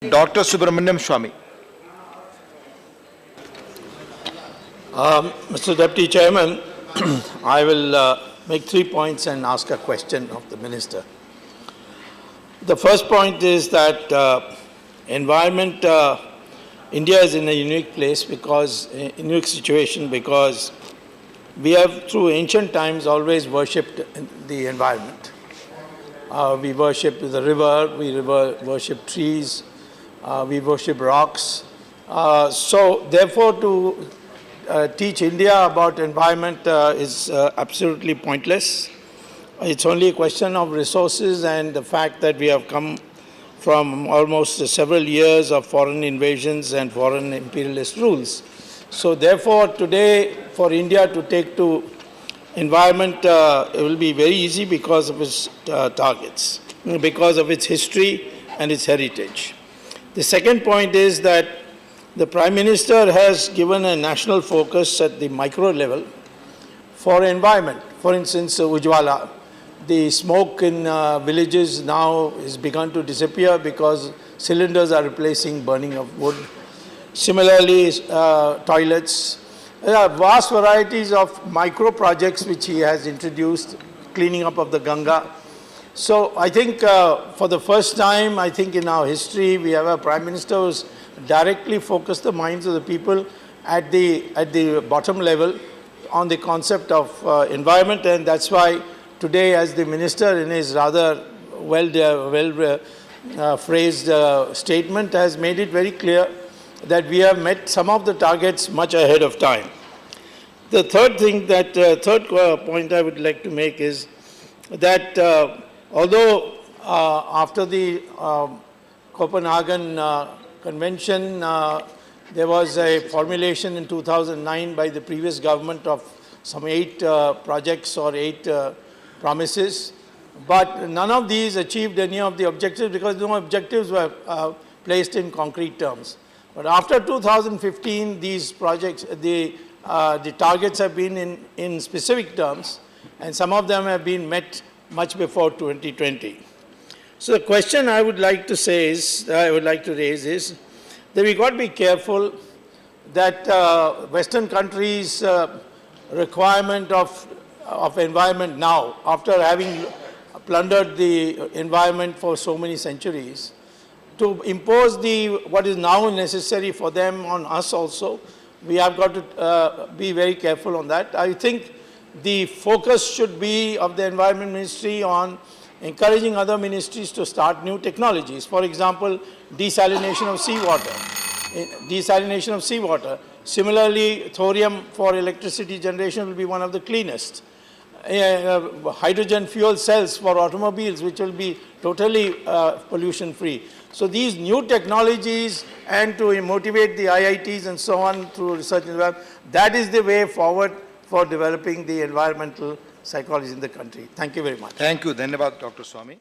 Dr. Subramanian Swamy. Mr. Deputy Chairman, I will make 3 points and ask a question of the Minister. The first point is that environment, India is in a unique place unique situation because we have through ancient times always worshipped the environment. We worship the river, we worship trees, we worship rocks. So therefore to teach India about environment is absolutely pointless. It's only a question of resources and the fact that we have come from almost several years of foreign invasions and foreign imperialist rules. So therefore today for India to take to environment it will be very easy because of its targets, because of its history and its heritage. The second point is that the Prime Minister has given a national focus at the micro level for environment. For instance, Ujjwala, the smoke in villages now has begun to disappear because cylinders are replacing burning of wood. Similarly, toilets. There are vast varieties of micro projects which he has introduced, cleaning up of the Ganga. So I think for the first time, I think in our history, we have a Prime Minister who's directly focused the minds of the people at the bottom level on the concept of environment, and that's why today, as the Minister in his rather phrased statement has made it very clear that we have met some of the targets much ahead of time. The third point I would like to make is that although after the Copenhagen Convention, there was a formulation in 2009 by the previous government of some 8 projects or 8 promises, but none of these achieved any of the objectives because no objectives were placed in concrete terms. But after 2015, these projects, the targets have been in specific terms, and some of them have been met much before 2020. So the question I would like to raise is that we got to be careful that Western countries' requirement of environment now, after having plundered the environment for so many centuries, to impose what is now necessary for them on us also. We have got to be very careful on that. I think the focus should be of the Environment Ministry on encouraging other ministries to start new technologies. For example, desalination of seawater. Similarly, thorium for electricity generation will be one of the cleanest. Hydrogen fuel cells for automobiles, which will be totally pollution free. So these new technologies and to motivate the IITs and so on through research and development, that is the way forward for developing the environmental psychology in the country. Thank you very much. Thank you. Dhanyavad, Dr. Swamy.